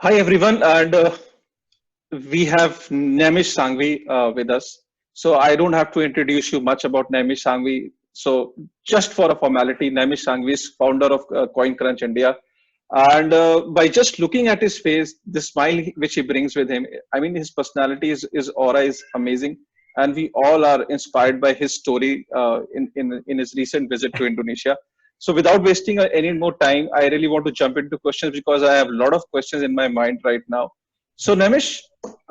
Hi everyone, and we have Nemish Sangvi with us. So I don't have to introduce you much about Nemish Sangvi. So just for a formality, Nemish Sangvi is founder of CoinCrunch India, and by just looking at his face, the smile which he brings with him, I mean, his personality, his aura is amazing, and we all are inspired by his story in his recent visit to Indonesia. So without wasting any more time, I really want to jump into questions because I have a lot of questions in my mind right now. So Nemish,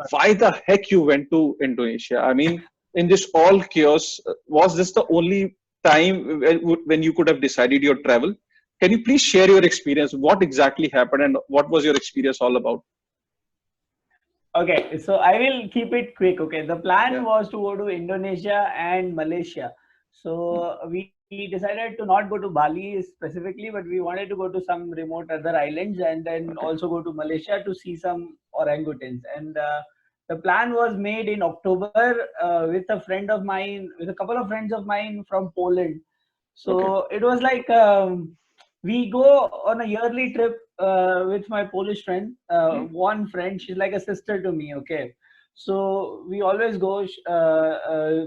why the heck you went to Indonesia? I mean, in this all chaos, was this the only time when you could have decided your travel? Can you please share your experience? What exactly happened and what was your experience all about? Okay, so I will keep it quick. Okay, the plan Yeah. was to go to Indonesia and Malaysia. Hmm. So we decided to not go to Bali specifically, but we wanted to go to some remote other islands and then Okay. also go to Malaysia to see some orangutans. And the plan was made in October with a friend of mine, with a couple of friends of mine from Poland. Okay. So it was like we go on a yearly trip with my Polish friend. Hmm. One friend, she's like a sister to me. Okay, so we always go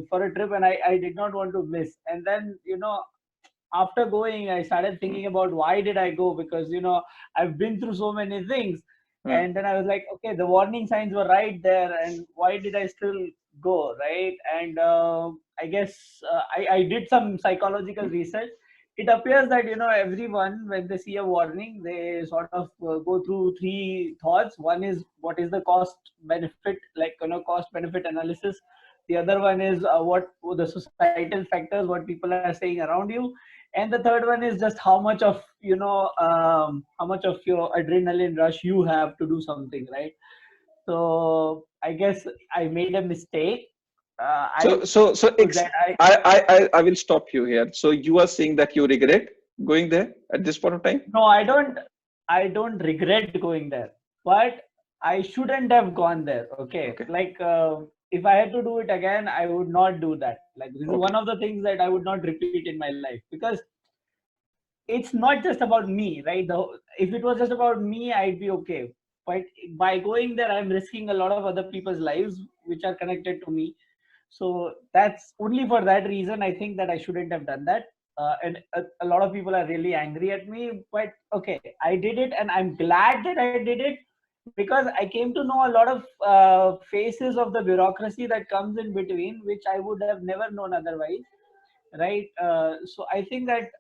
for a trip, and I did not want to miss. And then after going, I started Hmm. thinking about why did I go, because I've been through so many things, Yeah. and then I was like, okay, the warning signs were right there, and why did I still go, right? And I guess I did some psychological Hmm. research. It appears that everyone, when they see a warning, they sort of go through three thoughts. One is, what is the cost benefit, like cost benefit analysis. The other one is what the societal factors, what people are saying around you, and the third one is just how much of how much of your adrenaline rush you have to do something, right? So I guess I made a mistake. I So was that I I will stop you here. So you are saying that you regret going there at this point of time? no, I don't regret going there, but I shouldn't have gone there. Okay, Okay. like if I had to do it again, I would not do that. Like, this is one Okay. of the things that I would not repeat in my life, because it's not just about me, right? If it was just about me, I'd be okay. But by going there, I'm risking a lot of other people's lives, which are connected to me. So that's only for that reason I think that I shouldn't have done that. And a lot of people are really angry at me. But okay, I did it, and I'm glad that I did it, because I came to know a lot of phases of the bureaucracy that comes in between, which I would have never known otherwise, right? So I think that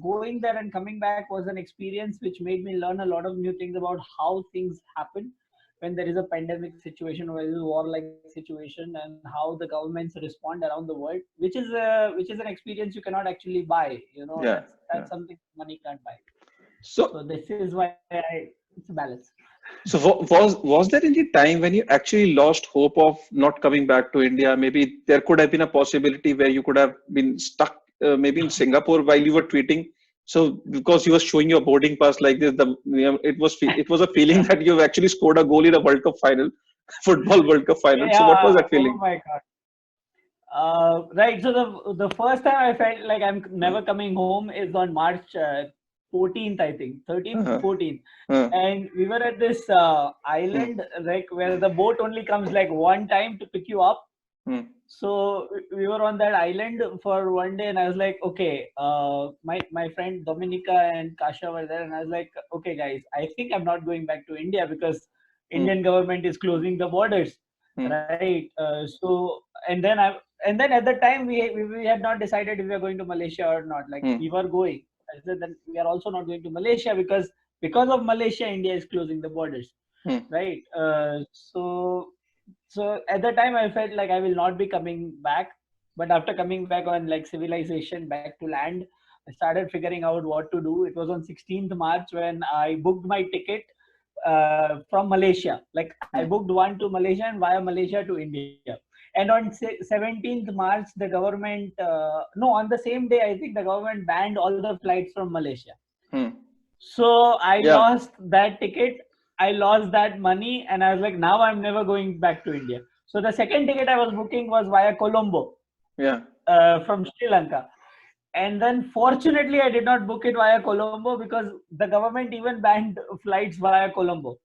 going there and coming back was an experience which made me learn a lot of new things about how things happen when there is a pandemic situation or there is a war-like situation, and how the governments respond around the world, which is an experience you cannot actually buy. Yeah. That's Yeah. something money can't buy. So So this is why it's a balance. So was there any time when you actually lost hope of not coming back to India? Maybe there could have been a possibility where you could have been stuck, maybe in Singapore while you were tweeting. So because you were showing your boarding pass like this, it was a feeling that you actually scored a goal in a World Cup final, football World Cup final. So what was Yeah. that Oh feeling? my God. Right. So the first time I felt like I'm Uh, never coming home is on March 14th, I think, 13th, uh, 14th, uh, and we were at this uh, island, like where the boat only comes like one time to pick you up. uh, So we were on that island for one day, and I was like, okay, my friend Dominica and Kasha were there, and I was like, okay, guys, I think I'm not going back to India, because uh, Indian government is closing the borders, uh, right? And then at the time we had not decided if we are going to Malaysia or not. Like, uh, we were going. I said that we are also not going to Malaysia, because of Malaysia, India is closing the borders, uh, right? So at the time I felt like I will not be coming back. But after coming back on like civilization, back to land, I started figuring out what to do. It was on 16th March when I booked my ticket from Malaysia. Like, I uh, booked one to Malaysia and via Malaysia to India. And on 17th March, the government, no, on the same day, I think the government banned all the flights from Malaysia. uh. So I Yeah. lost that ticket, I lost that money, and I was like, now I'm never going back to India. So the second ticket I was booking was via Colombo Yeah. from Sri Lanka. And then fortunately, I did not book it via Colombo, because the government even banned flights via Colombo.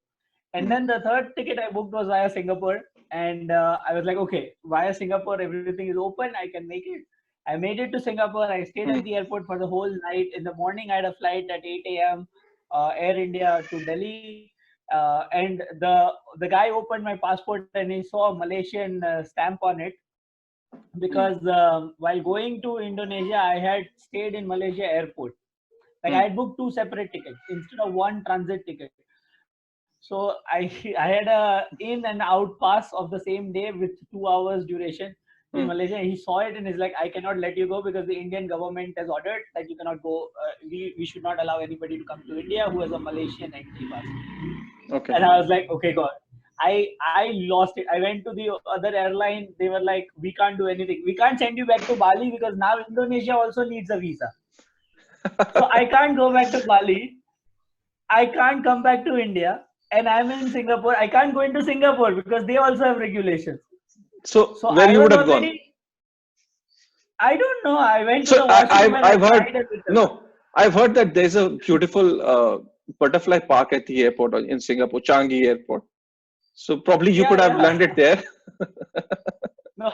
And then the third ticket I booked was via Singapore. And I was like, okay, via Singapore, everything is open. I can make it. I made it to Singapore. I stayed at the airport for the whole night. In the morning, I had a flight at 8 a.m. Air India to Delhi. And the guy opened my passport and he saw a Malaysian stamp on it, because while going to Indonesia, I had stayed in Malaysia airport. Like I had booked two separate tickets instead of one transit ticket. So I had a in and out pass of the same day with 2 hours duration in Malaysia. He saw it and he's like, I cannot let you go because the Indian government has ordered that you cannot go. We should not allow anybody to come to India who has a Malaysian entry pass. Okay. And I was like, okay, God. I lost it. I went to the other airline. They were like, we can't do anything. We can't send you back to Bali because now Indonesia also needs a visa. So I can't go back to Bali. I can't come back to India. And I'm in Singapore. I can't go into Singapore because they also have regulations. So where you would have gone? I don't know. I went So to the washroom. I've heard. No, I've heard that there's a beautiful butterfly park at the airport in Singapore, Changi Airport. So probably you could have landed there. No,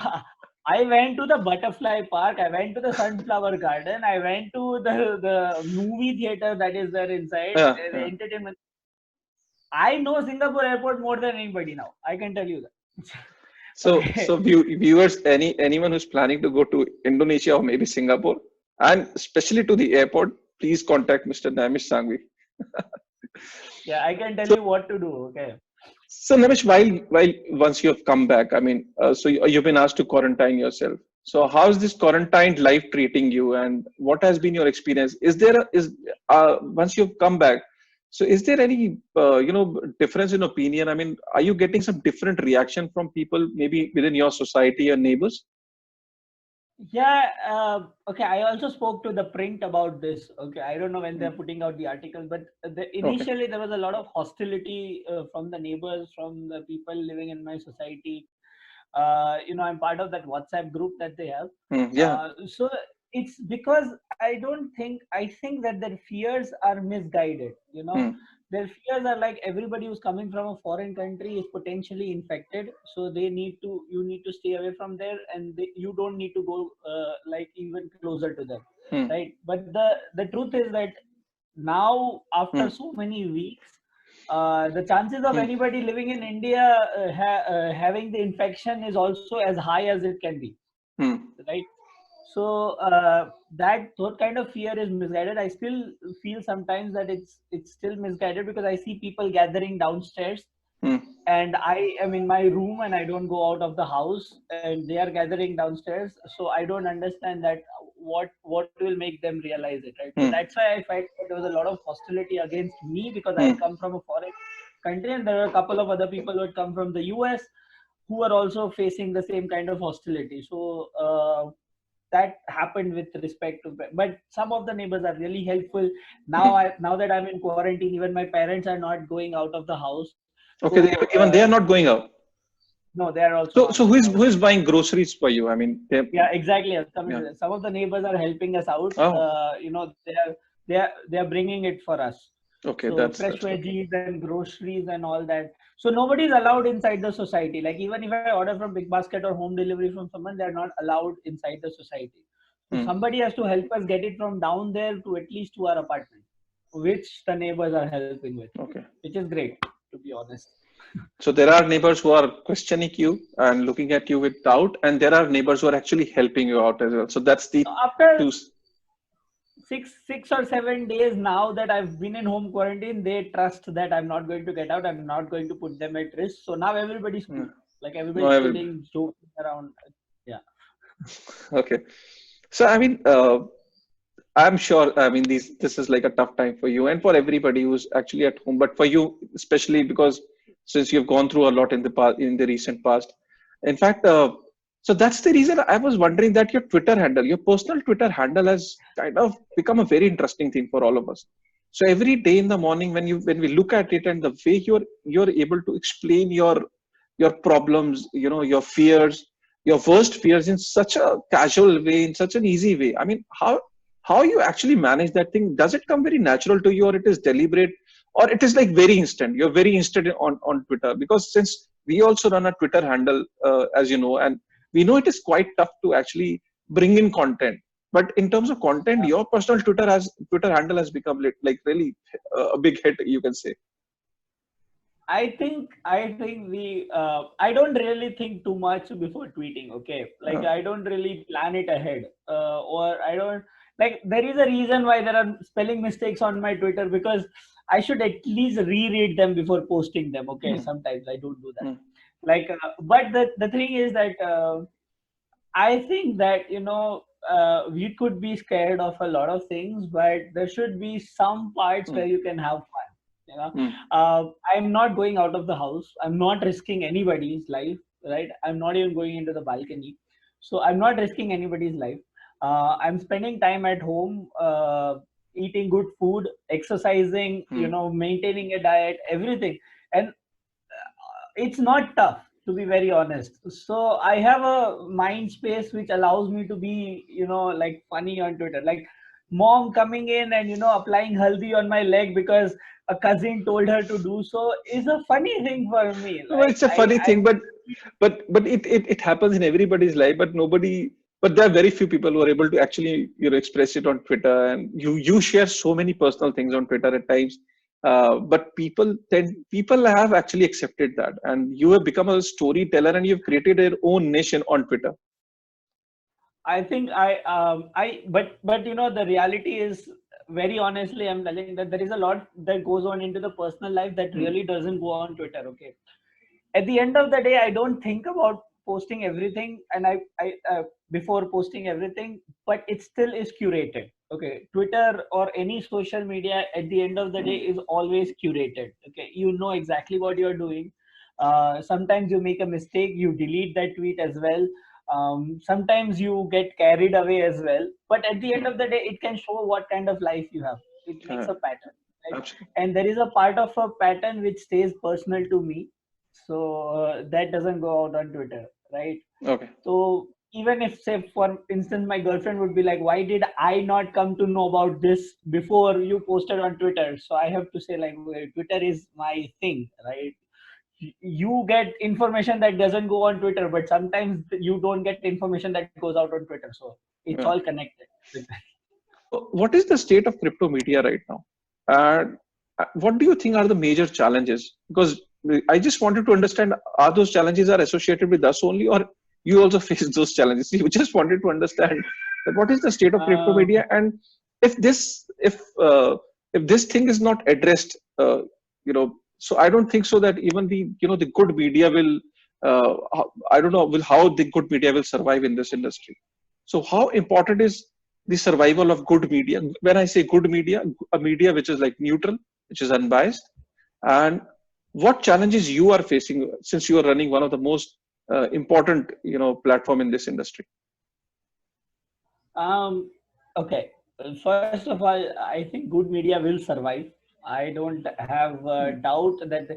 I went to the butterfly park. I went to the sunflower garden. I went to the movie theater that is there inside. The entertainment. I know Singapore airport more than anybody now. I can tell you that. So viewers, anyone who's planning to go to Indonesia or maybe Singapore, and especially to the airport, please contact Mr. Namish Sanghvi. Yeah, I can tell you what to do. Okay. So Namish, while once you have come back, I mean, so you've been asked to quarantine yourself. So how's this quarantined life treating you, and what has been your experience? Once you've come back, so is there any difference in opinion? I mean, are you getting some different reaction from people maybe within your society or neighbors? Yeah. Okay. I also spoke to the print about this. Okay. I don't know when they're putting out the article, but initially there was a lot of hostility from the neighbors, from the people living in my society. I'm part of that WhatsApp group that they have. So it's because I think that their fears are misguided. Their fears are like everybody who's coming from a foreign country is potentially infected, so you need to stay away from there, and you don't need to go like even closer to them, right? But the truth is that now, after so many weeks, the chances of anybody living in India having the infection is also as high as it can be, right? So that kind of fear is misguided. I still feel sometimes that it's still misguided because I see people gathering downstairs, and I am in my room and I don't go out of the house, and they are gathering downstairs. So I don't understand that what will make them realize it, right? So that's why I felt that there was a lot of hostility against me because I come from a foreign country, and there are a couple of other people who had come from the US who are also facing the same kind of hostility. So that happened with respect to, but some of the neighbors are really helpful. Now that I'm in quarantine, even my parents are not going out of the house. Okay, so, even they are not going out. No, they are also. So who is buying groceries for you? I mean, yeah, exactly. Some of the neighbors are helping us out. They are bringing it for us. Okay, so that's fresh veggies and groceries and all that. So nobody is allowed inside the society. Like even if I order from Big Basket or home delivery from someone, they are not allowed inside the society. So somebody has to help us get it from down there to at least to our apartment, which the neighbors are helping with. Okay, which is great, to be honest. So there are neighbors who are questioning you and looking at you with doubt, and there are neighbors who are actually helping you out as well. So that's the after 6 or 7 days now that I've been in home quarantine, they trust that I'm not going to get out. I'm not going to put them at risk. So now everybody's cool. Like everybody's kidding, joking around. Yeah. Okay. So I mean, I'm sure. I mean, this is like a tough time for you and for everybody who's actually at home. But for you, especially because since you've gone through a lot in the recent past. In fact, so that's the reason I was wondering that your Twitter handle, your personal Twitter handle, has kind of become a very interesting thing for all of us. So every day in the morning, when we look at it, and the way you're able to explain your problems, your fears, your worst fears in such a casual way, in such an easy way. I mean, how you actually manage that thing? Does it come very natural to you, or it is deliberate, or it is like very instant. You're very instant on Twitter, because since we also run a Twitter handle, as you know, and we know it is quite tough to actually bring in content. But in terms of content, your personal Twitter handle has become like really a big hit, you can say. I think I don't really think too much before tweeting. Okay, like Uh, I don't really plan it ahead, or I don't like. There is a reason why there are spelling mistakes on my Twitter, because I should at least reread them before posting them. Okay, mm, sometimes I don't do that. mm, Like, but the thing is that I think that we could be scared of a lot of things, but there should be some parts mm, where you can have fun. You know, mm, I'm not going out of the house. I'm not risking anybody's life, right? I'm not even going into the balcony, so I'm not risking anybody's life. I'm spending time at home, eating good food, exercising, mm. maintaining a diet, everything, and it's not tough, to be very honest. So I have a mind space which allows me to be like funny on Twitter, like mom coming in and applying haldi on my leg because a cousin told her to do so is a funny thing for me. No, Like it's a funny I thing, but it happens in everybody's life, but nobody. But there are very few people who are able to actually express it on Twitter, and you share so many personal things on Twitter at times. But people have actually accepted that, and you have become a storyteller, and you've created your own nation on Twitter. I think but the reality is, very honestly, I'm telling that there is a lot that goes on into the personal life that Hmm. really doesn't go on Twitter. Okay, at the end of the day, I don't think about posting everything, and I before posting everything, but it still is curated. Okay, Twitter or any social media at the end of the day Hmm. is always curated. Okay, you know exactly what you're doing. Sometimes you make a mistake, you delete that tweet as well. Sometimes you get carried away as well, but at the end Hmm. of the day, it can show what kind of life you have. It makes Uh, a pattern, right? Absolutely. And there is a part of a pattern which stays personal to me, so that doesn't go out on Twitter, right? Okay. So even if, say, for instance, my girlfriend would be like, why did I not come to know about this before you posted on Twitter? So I have to say, like, well, Twitter is my thing, right? You get information that doesn't go on Twitter, but sometimes you don't get information that goes out on Twitter, so it's Yeah. all connected. So what is the state of crypto media right now? And what do you think are the major challenges? Because I just wanted to understand, are those challenges are associated with us only, or you also face those challenges? You just wanted to understand that what is the state of crypto um, media, and if this if this thing is not addressed, so I don't think so that even the good media will I don't know will how the good media will survive in this industry. So how important is the survival of good media? When I say good media, a media which is like neutral, which is unbiased, and what challenges you are facing since you are running one of the most important platform in this industry. Um, okay. First of all, I think good media will survive. I don't have a Hmm. doubt that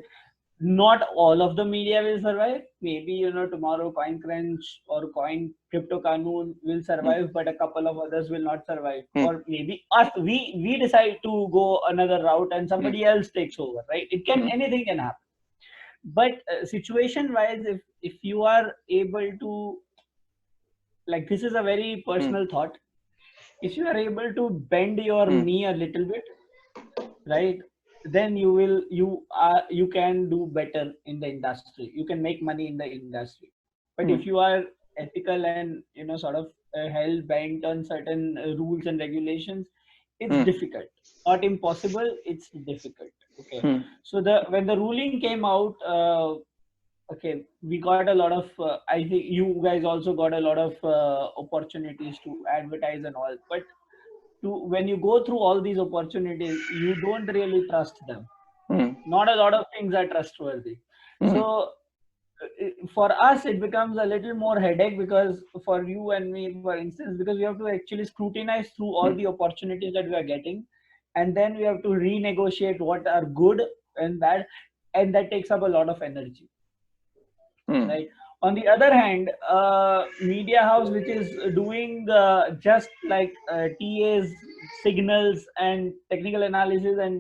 not all of the media will survive. Maybe tomorrow CoinCrunch or Coin Crypto Qanoon will Hmm. survive, but a couple of others will not survive. Hmm. Or maybe us, we decide to go another route and Hmm. somebody else takes over. Right? It can Hmm. anything can happen. But situation wise, if you are able to, like, this is a very Hmm. personal thought, if you are able to bend your Hmm. knee a little bit, right, then you can do better in the industry, you can make money in the industry. But Hmm. if you are ethical and sort of hell bent on certain rules and regulations, it's Hmm. difficult. Not impossible, it's difficult. Okay, Hmm. so the when the ruling came out, okay, we got a lot of I think you guys also got a lot of opportunities to advertise and all, but when you go through all these opportunities, you don't really trust them. Hmm. Not a lot of things are trustworthy. Hmm. So for us it becomes a little more headache, because for you and me, for instance, because we have to actually scrutinize through all Hmm. the opportunities that we are getting, and then we have to renegotiate what are good and bad, and that takes up a lot of energy, Hmm. right? On the other hand, media house which is doing just like TA's signals and technical analysis and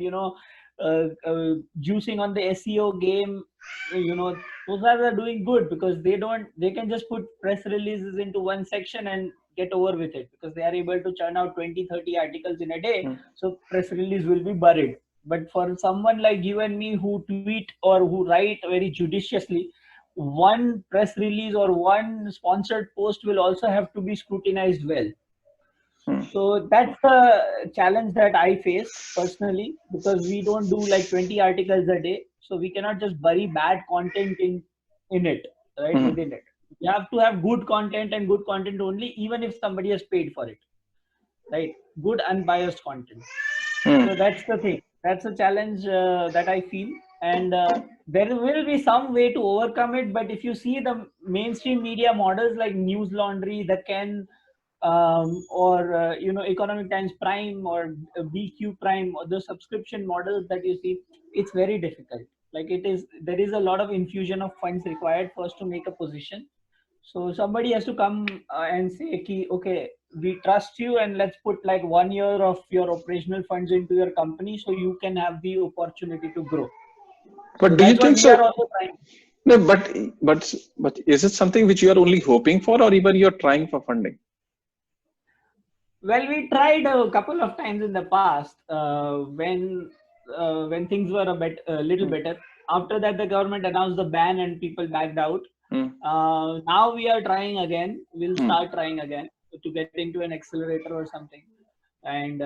juicing on the SEO game, those guys are doing good because they can just put press releases into one section and get over with it because they are able to churn out 20-30 articles in a day. So press release will be buried. But for someone like you and me who tweet or who write very judiciously, one press release or one sponsored post will also have to be scrutinized well. So that's a challenge that I face personally because we don't do like 20 articles a day. So we cannot just bury bad content in it, right? Within it. You have to have good content and good content only, even if somebody has paid for it, right? Good unbiased content. So that's the thing. That's a challenge that I feel. And there will be some way to overcome it. But if you see the mainstream media models like News Laundry, The Ken, or Economic Times Prime or BQ Prime, or the subscription models that you see, it's very difficult. Like there is a lot of infusion of funds required first to make a position. So somebody has to come and say, okay, we trust you and let's put like 1 year of your operational funds into your company so you can have the opportunity to grow. But so do you think we so? Are also trying. No, but is it something which you are only hoping for, or even you're trying for funding? Well, we tried a couple of times in the past when things were a little better. After that, the government announced the ban and people backed out. Now we are trying again. We'll start trying again to get into an accelerator or something, and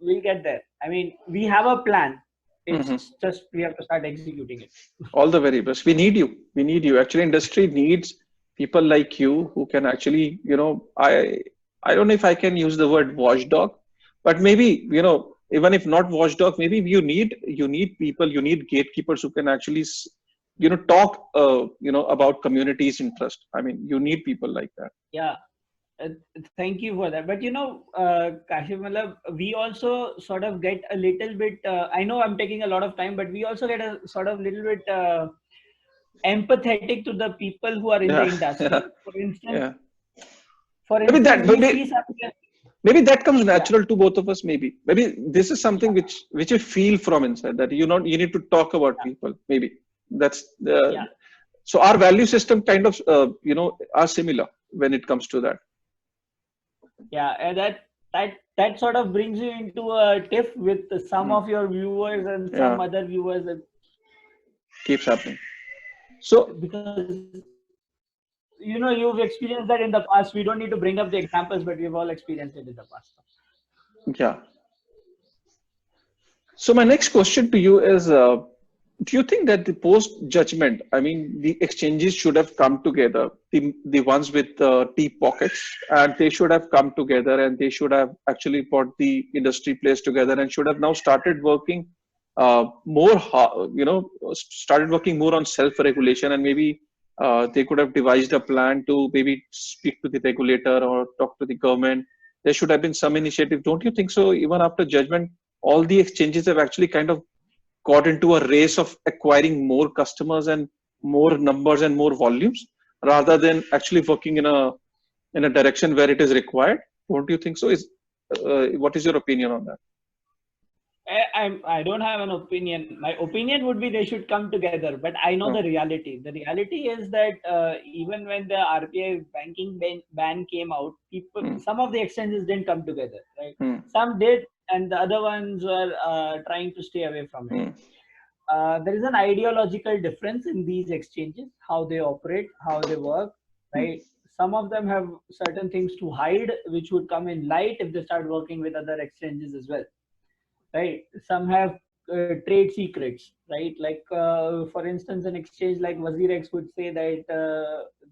we'll get there. I mean, we have a plan. It's just we have to start executing it. All the very best. We need you. We need you. Actually, industry needs people like you who can actually, I don't know if I can use the word watchdog, but maybe, even if not watchdog, maybe you need people, you need gatekeepers who can actually, talk, about community's interest. I mean, you need people like that. Yeah. Thank you for that. But Kashif, we also sort of get a little bit, I know I'm taking a lot of time, but we also get a sort of little bit empathetic to the people who are in the industry. For instance, maybe that comes natural to both of us. Maybe this is something which you feel from inside, that you need to talk about people. Maybe that's so our value system kind of are similar when it comes to that. Yeah, and that sort of brings you into a tiff with some of your viewers and some other viewers. Keeps happening. So because you've experienced that in the past. We don't need to bring up the examples, but we've all experienced it in the past. Yeah. So my next question to you is, do you think that the post judgment, I mean, the exchanges should have come together, the ones with deep pockets, and they should have come together and they should have actually brought the industry players together and should have now started working started working more on self-regulation, and maybe they could have devised a plan to maybe speak to the regulator or talk to the government. There should have been some initiative. Don't you think so? Even after judgment, all the exchanges have actually kind of got into a race of acquiring more customers and more numbers and more volumes, rather than actually working in a direction where it is required. Don't you think so? What is your opinion on that? I don't have an opinion. My opinion would be they should come together, but I know the reality. The reality is that even when the RBI banking ban came out, some of the exchanges didn't come together, right? Some did, and the other ones were trying to stay away from it. There is an ideological difference in these exchanges, how they operate, how they work, right? Some of them have certain things to hide, which would come in light if they start working with other exchanges as well. Right, some have trade secrets, right? Like for instance, an exchange like WazirX would say that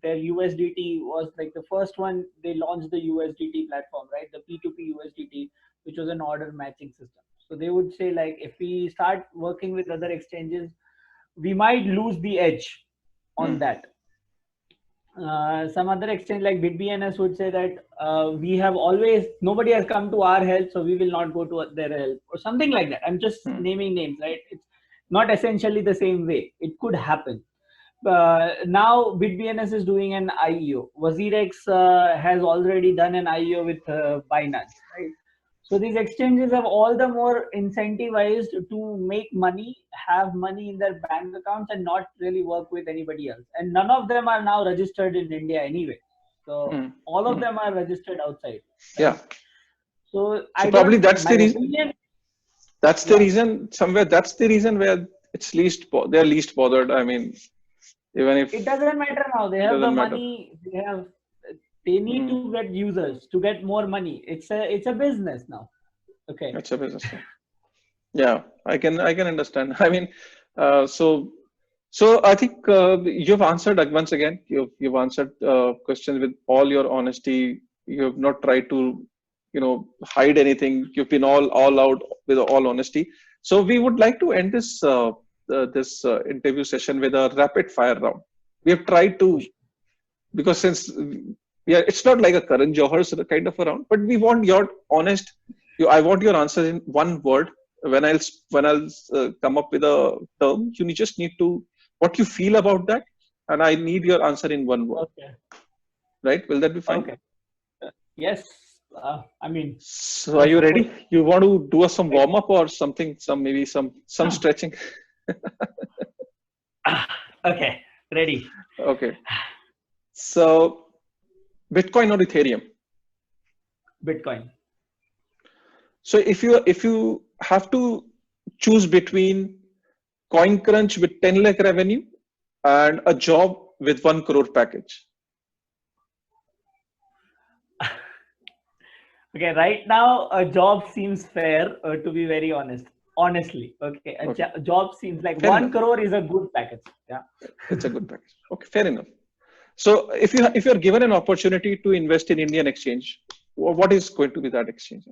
their USDT was like the first one. They launched the USDT platform, right? The P2P USDT, which was an order matching system. So they would say, like, if we start working with other exchanges, we might lose the edge on that. Some other exchange like BitBNS would say that nobody has come to our help, so we will not go to their help, or something like that. I'm just naming names, right? It's not essentially the same way. It could happen. Now BitBNS is doing an IEO. WazirX has already done an IEO with Binance, right? So these exchanges have all the more incentivized to make money, have money in their bank accounts, and not really work with anybody else. And none of them are now registered in India anyway. So Mm. all of Mm. them are registered outside, right? Yeah. So So I probably don't, that's my the reason. opinion, That's the yeah, reason. Somewhere that's the reason where it's they're least bothered. I mean, even it if doesn't matter now. They it have the doesn't matter. money. They need Mm. to get users to get more money. It's a business now. Okay. It's a business. Yeah, I can understand. I mean, so I think you've answered once again. You've answered questions with all your honesty. You have not tried to, hide anything. You've been all out with all honesty. So we would like to end this interview session with a rapid fire round. We have tried to, because since yeah, it's not like a Karan Johar sort of kind of a round, but we want your honest. I want your answer in one word. When I'll come up with a term, you just need to what you feel about that, and I need your answer in one word. Okay. Right? Will that be fine? Okay. Yes. I mean, So, are you put, ready? You want to do some warm up or something? Maybe some stretching. okay. Ready. Okay. So, Bitcoin or Ethereum? Bitcoin. So if you have to choose between CoinCrunch with 10 lakh revenue and a job with 1 crore package. Okay, right now a job seems fair, to be very honest. Honestly, okay, job seems like fair 1 enough. crore is a good package. Yeah, it's a good package. Okay, fair enough. So if you're given an opportunity to invest in Indian exchange, what is going to be that exchange?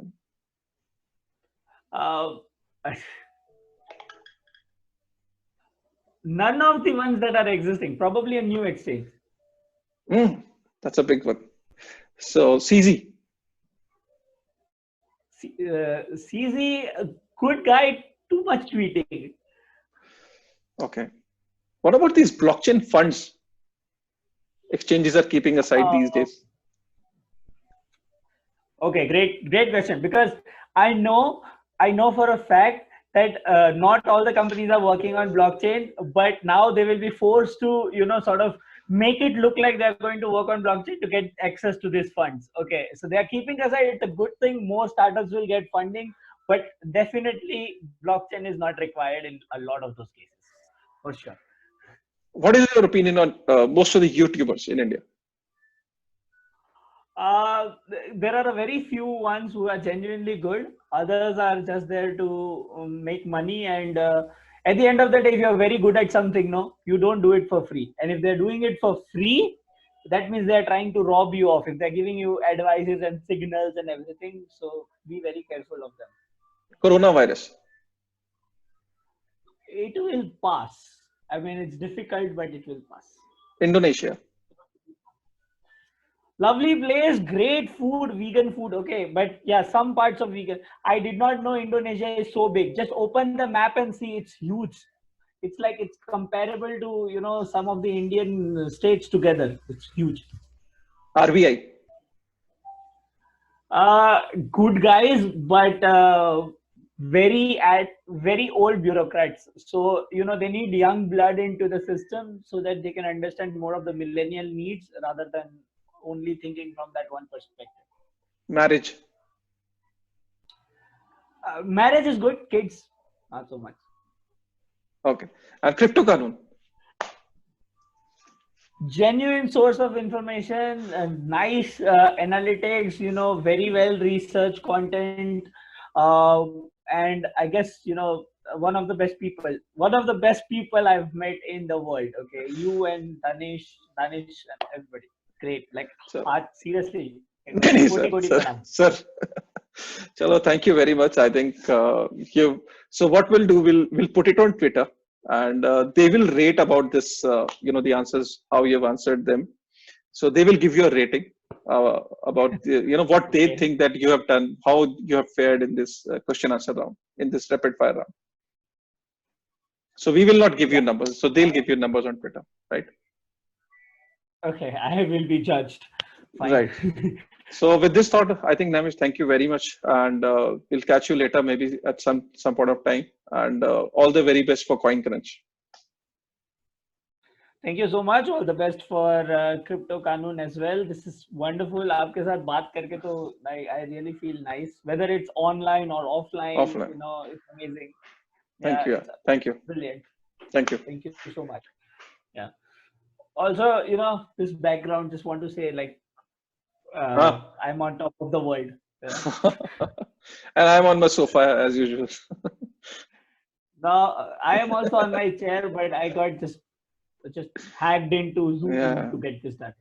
None of the ones that are existing. Probably a new exchange. That's a big one. So CZ. CZ, good guy. Too much tweeting. Okay. What about these blockchain funds? Exchanges are keeping aside these days. Okay, great question. Because I know for a fact that not all the companies are working on blockchain, but now they will be forced to, sort of make it look like they're going to work on blockchain to get access to these funds. Okay, so they are keeping aside. It's a good thing. More startups will get funding, but definitely blockchain is not required in a lot of those cases, for sure. What is your opinion on most of the YouTubers in India? There are a very few ones who are genuinely good. Others are just there to make money. And at the end of the day, if you're very good at something, you don't do it for free. And if they're doing it for free, that means they're trying to rob you off. If they're giving you advices and signals and everything, so be very careful of them. Coronavirus. It will pass. I mean, it's difficult, but it will pass. Indonesia. Lovely place, great food, vegan food. Okay, but yeah, some parts of vegan. I did not know Indonesia is so big. Just open the map and see, it's huge. It's like it's comparable to some of the Indian states together. It's huge. RBI. Good guys, but very old bureaucrats. So they need young blood into the system so that they can understand more of the millennial needs rather than only thinking from that one perspective. Marriage. Marriage is good. Kids, not so much. Okay. And Crypto Qanun. Genuine source of information, nice analytics, very well researched content, and I guess one of the best people I've met in the world. Okay, you and Danish and everybody. Great, like seriously. Sir. Chalo, thank you very much. I think so what we'll do, we'll put it on Twitter, and they will rate about this, the answers, how you've answered them. So they will give you a rating about what they think that you have done, how you have fared in this question answer round, in this rapid fire round. So we will not give you numbers. So they'll give you numbers on Twitter, right? Okay, I will be judged. Fine. Right. So with this thought, I think Namish, thank you very much, and we'll catch you later, maybe at some point of time. And all the very best for CoinCrunch. Thank you so much. All the best for Crypto Kanun as well. This is wonderful. आपके साथ बात करके तो I really feel nice. Whether it's online or offline, Offline. you know, it's amazing. Thank you. It's Thank you. brilliant. Thank you. Thank you so much. Yeah. Also, you know, this background, just want to say, like, I'm on top of the world. And I'm on my sofa as usual. Now, I am also on my chair, but I got just hacked into Zoom Yeah. to get this done.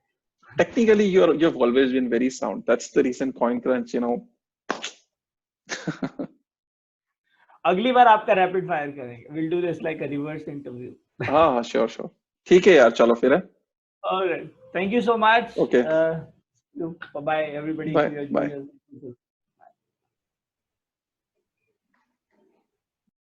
Technically, you've always been very sound. That's the reason CoinCrunch, you know. अगली बार आपका rapid fire करेंगे. We'll do this like a reverse interview. हाँ, sure. ठीक है यार, चलो फिर है. All right. Thank you so much. Okay. Bye bye everybody. Bye.